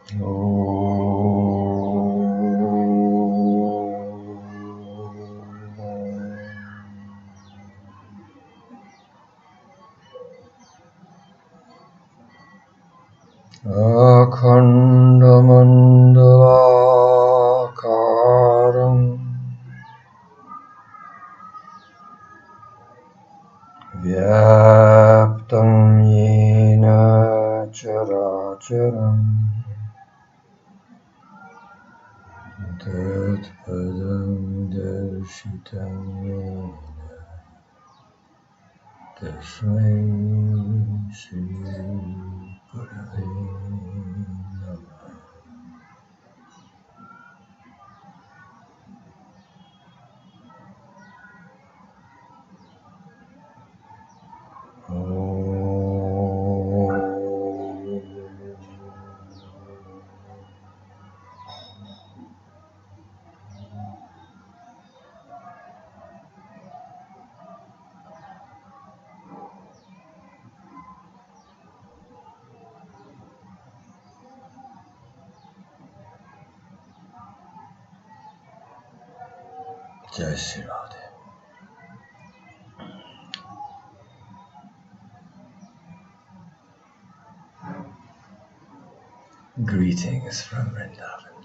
Akhandamandalakaram Vyaptam yena characharam Tatpadam darshitam yena Tasmai Sri Gurave Namah. Jai Sri Radha. Greetings from Vrindavan.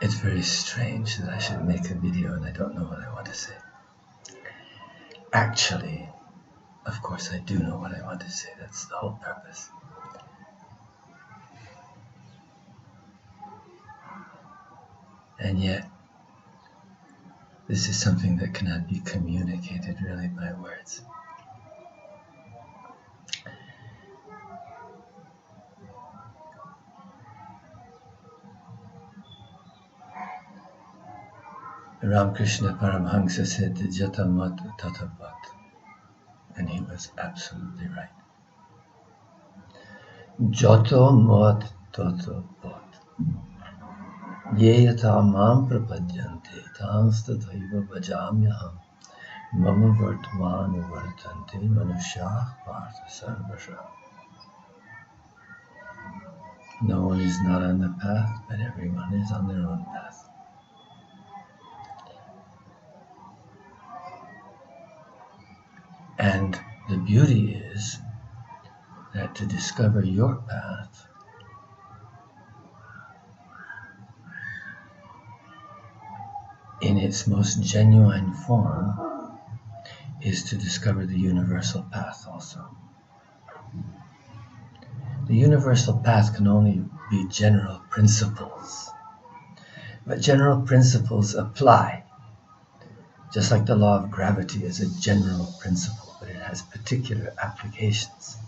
It's very strange that I should make a video and I don't know what I want to say. Actually, of course I do know what I want to say. That's the whole purpose. And yet, this is something that cannot be communicated really by words. Krishna Paramhansa said, Jata mat tata pat. And he was absolutely right. Jato mat tata pat. Yeyata mam prapadyante tanstataiva bhajamyaham mama vartamanu vartante manushah partha sarvasha. No one is not on the path, but everyone is on their own path. And the beauty is that to discover your path in its most genuine form is to discover the universal path also. The universal path can only be general principles, but general principles apply. Just like the law of gravity is a general principle, but it has particular applications.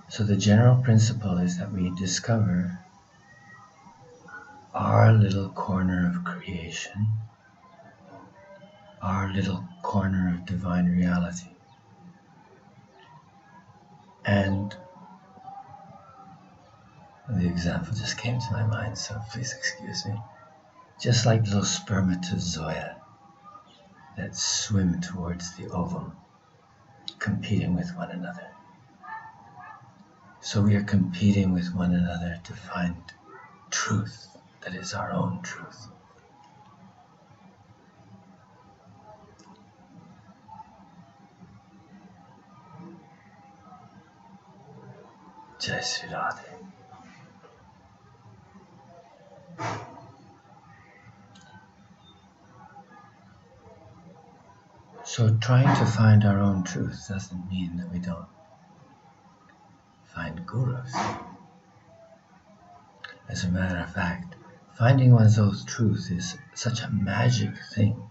So the general principle is that we discover our little corner of creation, our little corner of divine reality. And the example just came to my mind, so please excuse me. Just like little spermatozoa that swim towards the ovum, competing with one another. So we are competing with one another to find truth that is our own truth. Jai Sri Radha. So trying to find our own truth doesn't mean that we don't find gurus. As a matter of fact, finding one's own truth is such a magic thing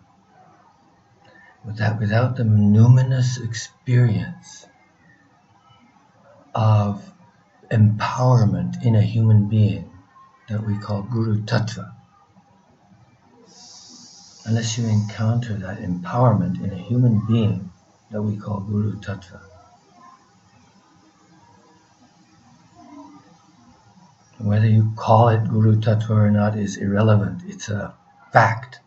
that without the numinous experience of empowerment in a human being that we call Guru Tattva, unless you encounter that empowerment in a human being that we call Guru Tattva, Whether you call it Guru Tattva or not is irrelevant. It's a fact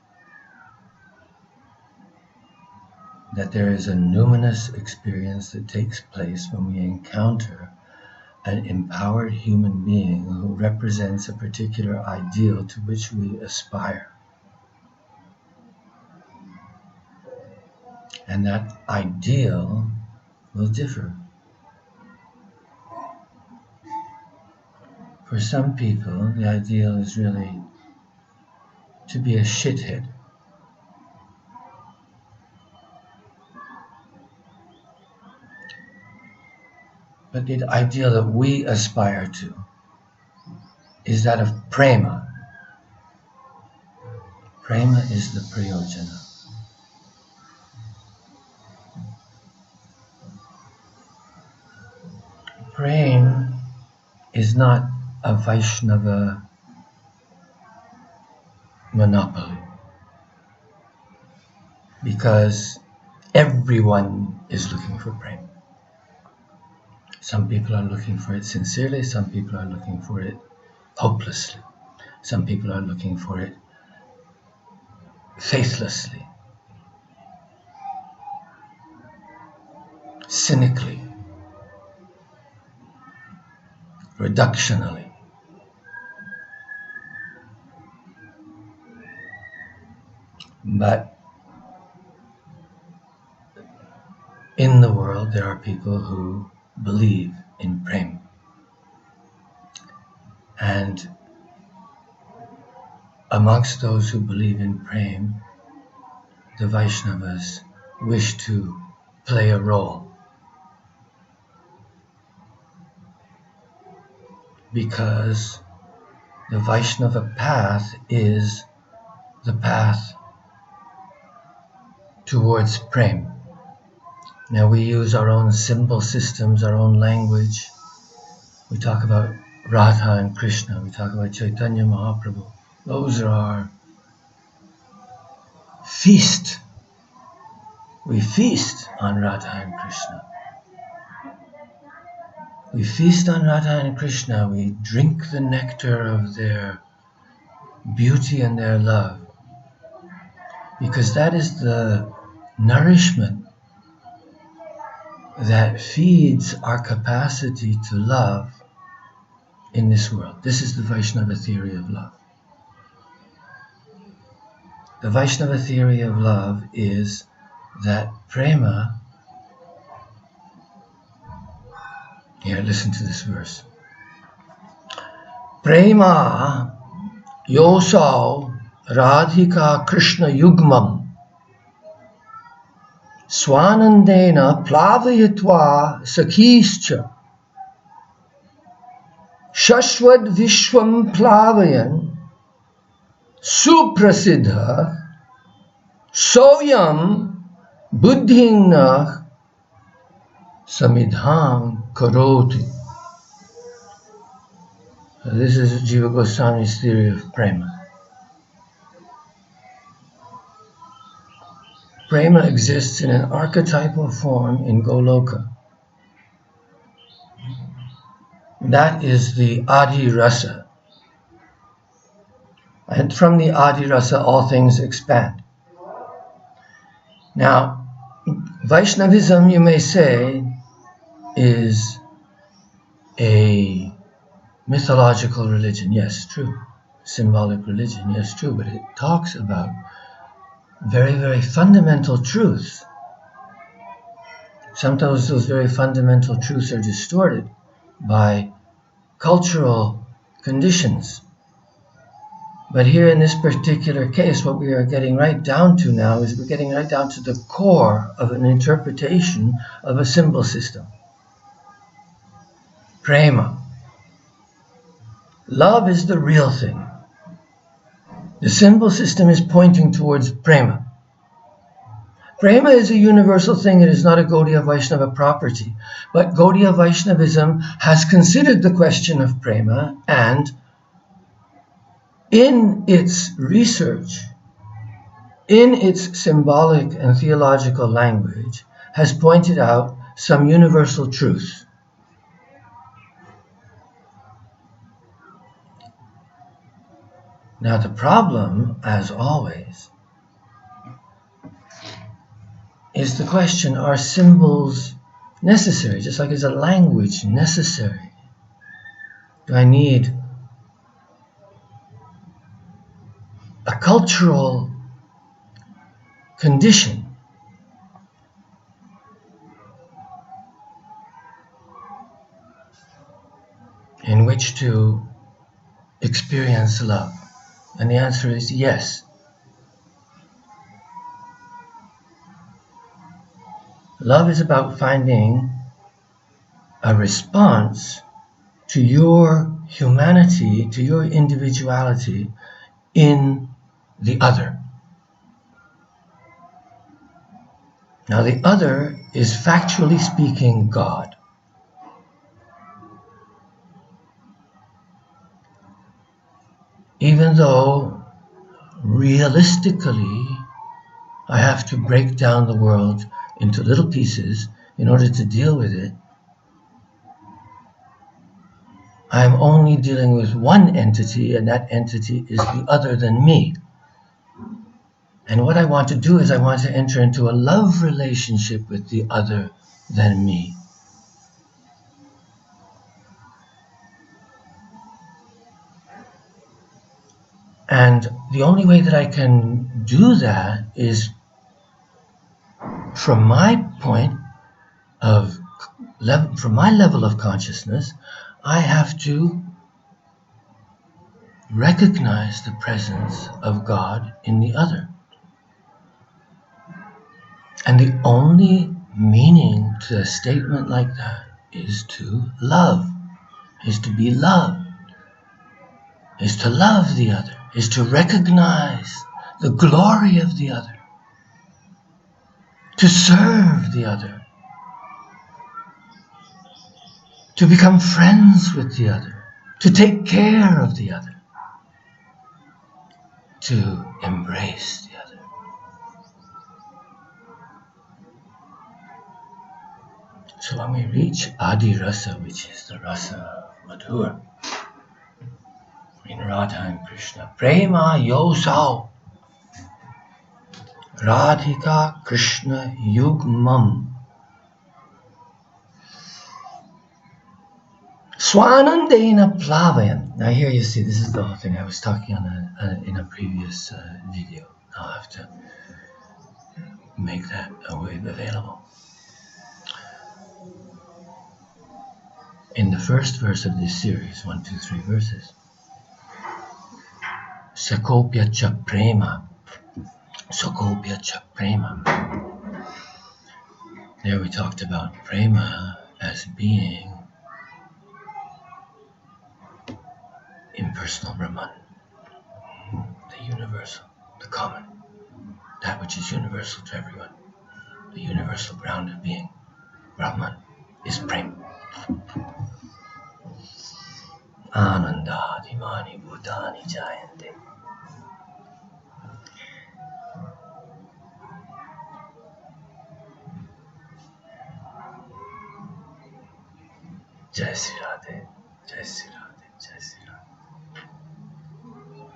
that there is a numinous experience that takes place when we encounter an empowered human being who represents a particular ideal to which we aspire. And that ideal will differ. For some people, the ideal is really to be a shithead. But the ideal that we aspire to is that of Prema. Prema is the prayojana. Prema is not a Vaishnava monopoly, because everyone is looking for Prema. Some people are looking for it sincerely, some people are looking for it hopelessly, some people are looking for it faithlessly, cynically, reductionally. But in the world there are people who believe in Prema. And amongst those who believe in Prema, the Vaishnavas wish to play a role. Because the Vaishnava path is the path towards Prema. Now we use our own symbol systems, our own language. We talk about Radha and Krishna. We talk about Chaitanya Mahaprabhu. Those are our feast. We feast on Radha and Krishna. We feast on Radha and Krishna. We drink the nectar of their beauty and their love. Because that is the nourishment that feeds our capacity to love in this world. This is the Vaishnava theory of love. The Vaishnava theory of love is that Prema, here, listen to this verse. Prema yosau Radhika Krishna yugmam Swanandena plavayatva sakhischa Shashwad Vishwam plavayan Suprasiddha Soyam Buddhina Samidham Karoti. This is Jiva Goswami's theory of Prema. Prema exists in an archetypal form in Goloka. That is the Adi Rasa. And from the Adi Rasa, all things expand. Now, Vaishnavism, you may say, is a mythological religion. Yes, true. Symbolic religion. Yes, true. But it talks about very, very fundamental truths. Sometimes those very fundamental truths are distorted by cultural conditions. But here in this particular case, what we are getting right down to now is we're getting right down to the core of an interpretation of a symbol system. Prema. Love is the real thing. The symbol system is pointing towards Prema. Prema is a universal thing. It is not a Gaudiya Vaishnava property. But Gaudiya Vaishnavism has considered the question of Prema, and in its research, in its symbolic and theological language, has pointed out some universal truths. Now the problem, as always, is the question, are symbols necessary? Just like is a language necessary? Do I need a cultural condition in which to experience love? And the answer is yes. Love is about finding a response to your humanity, to your individuality in the other. Now the other is, factually speaking, God. Even though realistically I have to break down the world into little pieces in order to deal with it, I am only dealing with one entity, and that entity is the other than me. And what I want to do is I want to enter into a love relationship with the other than me. And the only way that I can do that is from my point of from my level of consciousness, I have to recognize the presence of God in the other. And the only meaning to a statement like that is to love, is to be loved, is to love the other, is to recognize the glory of the other, to serve the other, to become friends with the other, to take care of the other, to embrace the other. So when we reach Adi Rasa, which is the rasa of Madhur, in Radha and Krishna, Prema Yosau, Radhika Krishna Yugmam, Swanandena Plavayan. Now here you see, this is the whole thing I was talking on in a previous video. I'll have to make that available. In the first verse of this series, 1, 2, 3 verses, Sakopya cha prema, Sakopya cha prema. There we talked about prema as being impersonal Brahman, the universal, the common, that which is universal to everyone, the universal ground of being. Brahman is Prema. Ananda Dimani Bhutani Jayante. Jai Sri Radhe, Jai Sri Radhe, Jai Sri Radhe.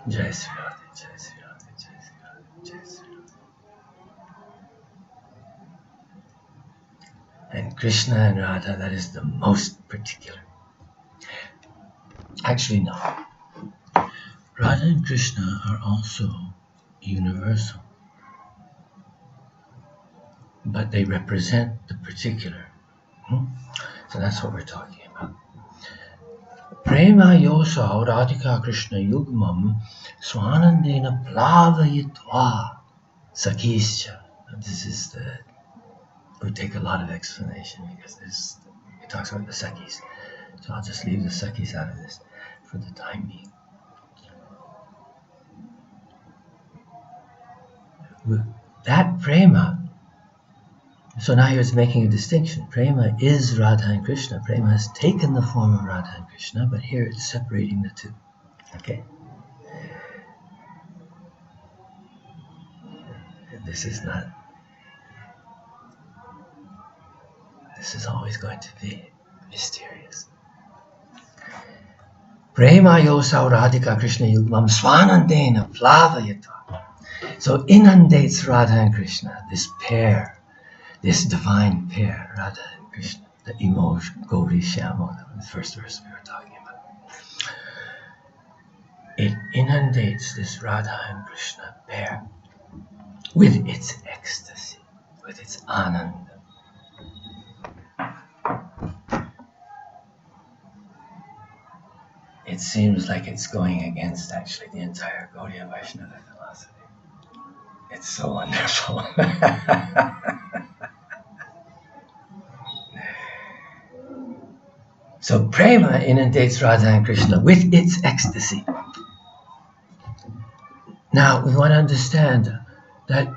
Jai Sri Radhe, Jai Sri Radhe, Jai Sri Radhe, Jai Sri Radhe. And Krishna and Radha, that is the most particular. Actually, no. Radha and Krishna are also universal, but they represent the particular. So that's what we're talking about. Prema yosa Radhika Krishna yugmam swanandena plavayitva sakischa. This is it would take a lot of explanation because it talks about the sakis. So I'll just leave the sakis out of this for the time being. That prema, so now here's making a distinction. Prema is Radha and Krishna. Prema has taken the form of Radha and Krishna, but here it's separating the two. Okay? This is always going to be mysterious. Prema yosau Radhika Krishna yugmam swanandena plavayatva. So inundates Radha and Krishna, this pair, this divine pair, Radha and Krishna, the emotion, Gauri Shyama, the first verse we were talking about. It inundates this Radha and Krishna pair with its ecstasy, with its ananda. It seems like it's going against actually the entire Gaudiya Vaishnava philosophy. It's so wonderful. So Prema inundates Radha and Krishna with its ecstasy. Now we want to understand that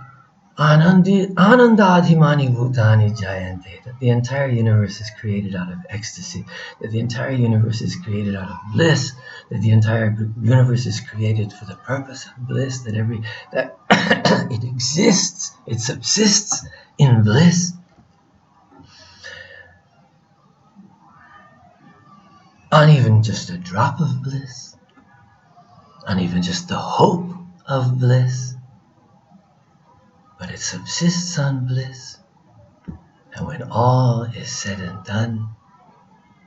Anandadhimani Bhutani Jayante, that the entire universe is created out of ecstasy, that the entire universe is created out of bliss, that the entire universe is created for the purpose of bliss, that it exists, it subsists in bliss. On even just a drop of bliss, on even just the hope of bliss, but it subsists on bliss, and when all is said and done,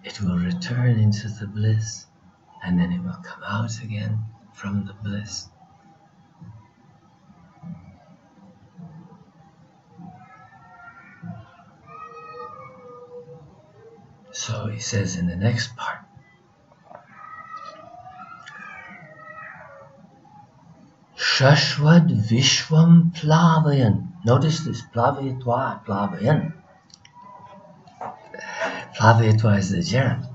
it will return into the bliss, and then it will come out again from the bliss. So he says in the next part, Shashvad Vishwam Plavayan. Notice this, Plavayatva, Plavayan. Plavayatva is the gerund.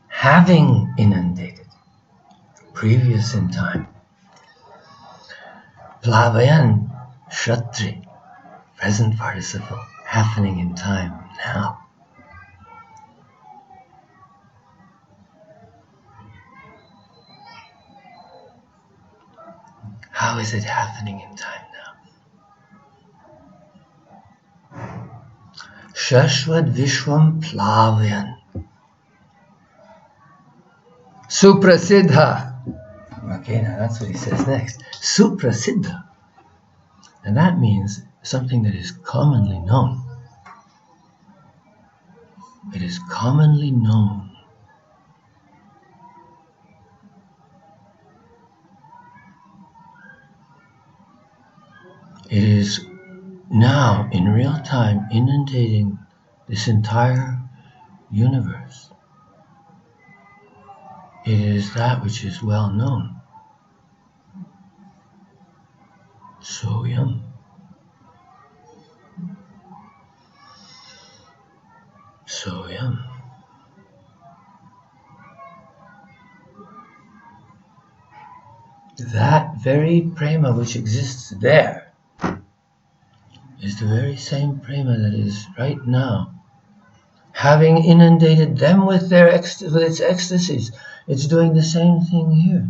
Having inundated, previous in time. Plavayan, Shatri, present participle, happening in time, now. How is it happening in time now? Shashvad Vishwam Plavayan. Suprasiddha. Okay, now that's what he says next. Suprasiddha. And that means something that is commonly known. It is commonly known. It is now, in real time, inundating this entire universe. It is that which is well known. Soyam. Soyam. That very prema which exists there is the very same prema that is right now, having inundated them with its ecstasies. It's doing the same thing here.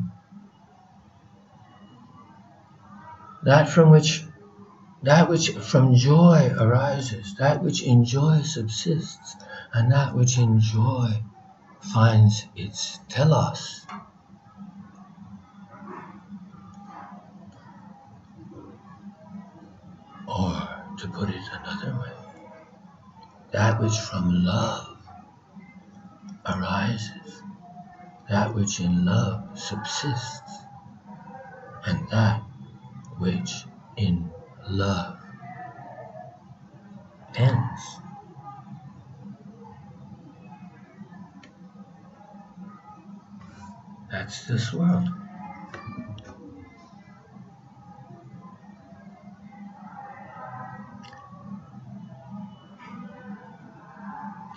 That which from joy arises, that which in joy subsists, and that which in joy finds its telos. Or, to put it another way, that which from love arises, that which in love subsists, and that which in love ends. That's this world.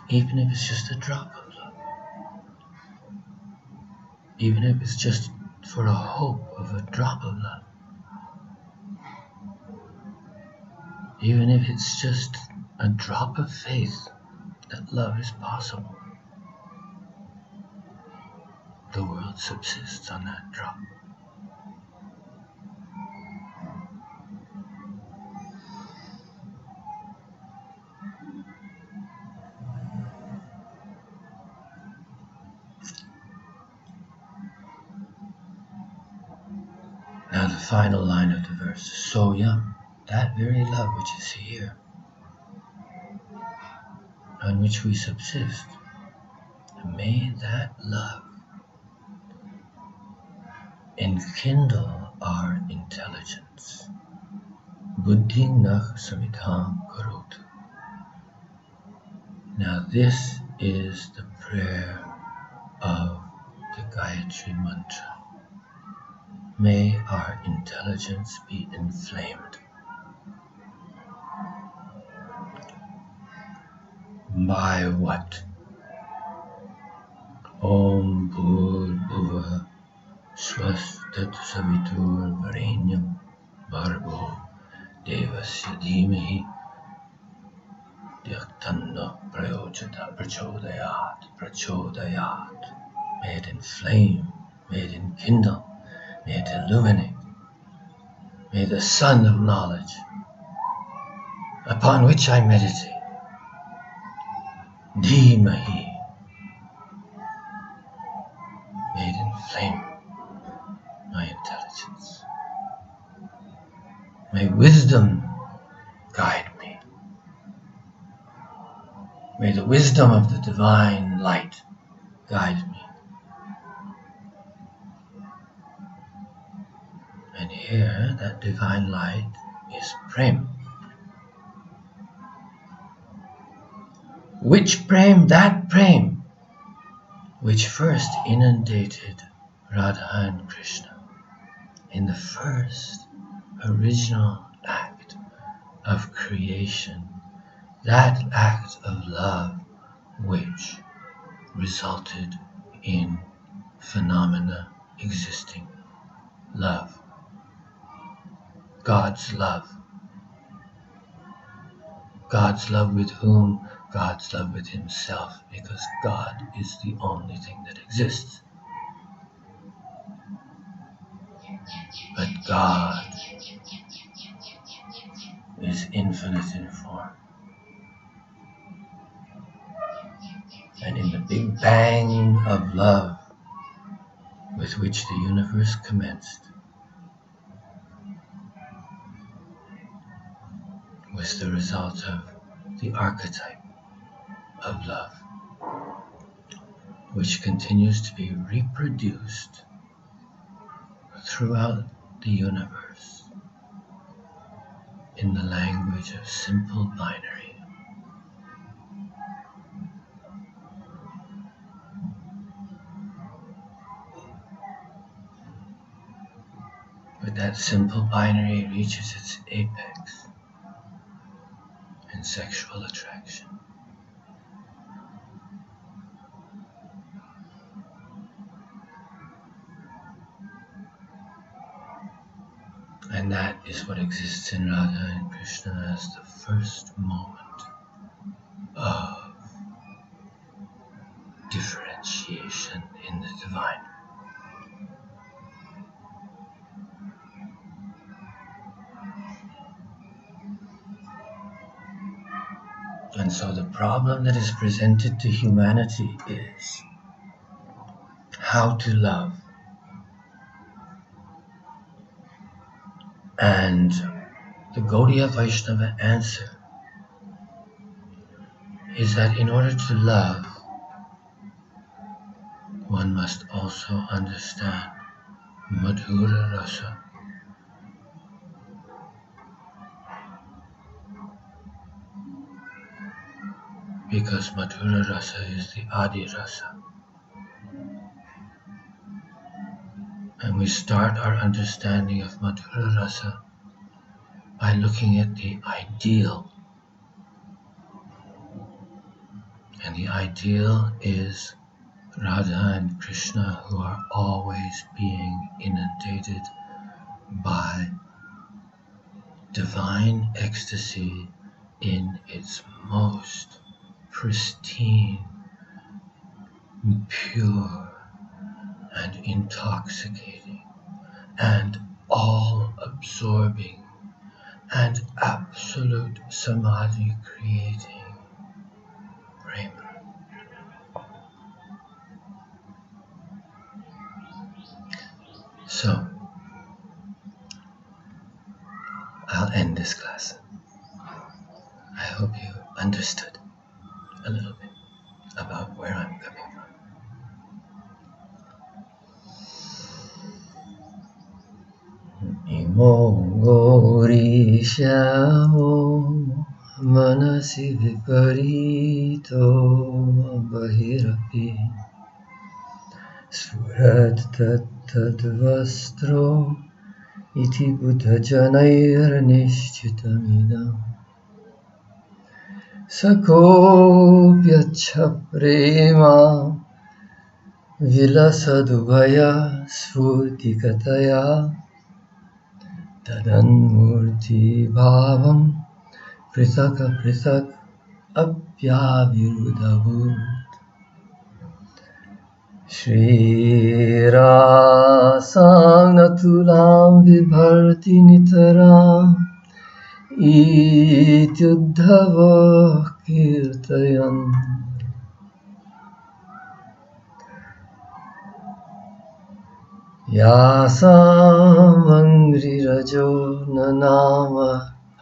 Even if it's just a drop of love. Even if it's just for a hope of a drop of love. Even if it's just a drop of faith that love is possible. The world subsists on that drop. final line of the verse. Soyam, that very love which is here, on which we subsist, may that love enkindle our intelligence. Buddhi nach savidham karotu. Now this is the prayer of the Gayatri Mantra. May our intelligence be inflamed by what? Om Bhur Bhuva Swastat Savitur Varenyam Bhargo Devasya Dhimahi Dhyatanna Prachodayat. May it inflame, may it enkindle, may it illuminate. May the sun of knowledge, upon which I meditate, Dhimahi, may it inflame my intelligence. May wisdom guide me. May the wisdom of the divine light guide me. And here, that divine light is Prema. Which Prema? That Prema which first inundated Radha and Krishna in the first original act of creation, that act of love which resulted in phenomena existing. Love. God's love. God's love with whom? God's love with himself, because God is the only thing that exists. But God is infinite in form. And in the big bang of love with which the universe commenced was the result of the archetype of love, which continues to be reproduced throughout the universe in the language of simple binary. But that simple binary reaches its apex in sexual attraction. And that is what exists in Radha and Krishna as the first moment of differentiation in the divine. And so the problem that is presented to humanity is how to love. And the Gaudiya Vaishnava answer is that in order to love, one must also understand Madhura rasa. Because Madhura rasa is the Adi rasa. And we start our understanding of Madhura rasa by looking at the ideal. And the ideal is Radha and Krishna, who are always being inundated by divine ecstasy in its most pristine, pure, and intoxicating, and all-absorbing, and absolute samadhi-creating Prema. So, I'll end this class. I hope you understood a little bit about where I'm coming from. Imo gori shamo manasi viparito bahirapi surat tat vastro iti buddha janair nishchitamidam sakopyacha prema vilasadubhaya sfurtikataya tadanmurti bhavam pritaka pritak apyavirudhavut Shri rasang natulam vibharti nitaram ityuddhava kirtayan yasam angri rajo nanama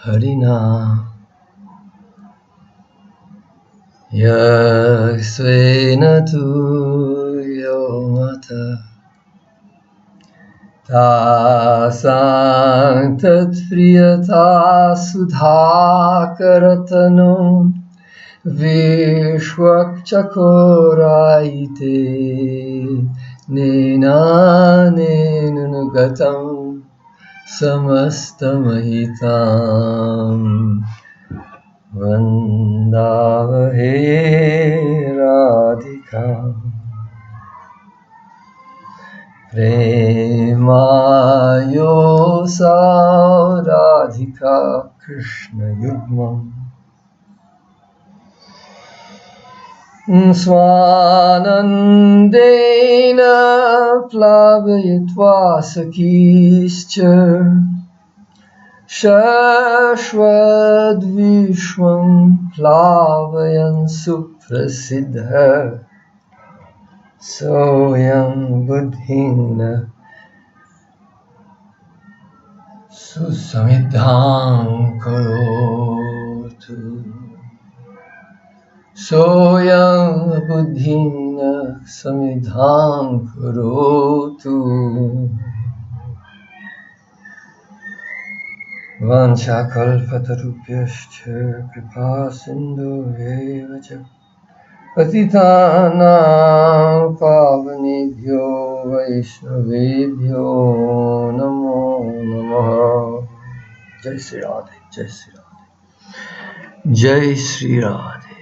harina yaksvena tu yomata tasang tat priyata sudhakaratano vishwak chakoraite nena nenugatam samastamahitam Vandavahe Radhika Prema Yosa Radhika Krishna Yugmam Swanandena Plavayatva Sakischa Shashwad Vishwam Plavayan Suprasiddha Soyam Buddhina Susamidham Karotu Soyam Buddhina Samidham Karotu Vanchakalpatarubhyascha kripa sindhu evacha patitanam pavanebhyo vaishnavebhyo namo namaha. Jai Sri Radhe, Jai Sri Radhe, Jai Sri Radhe.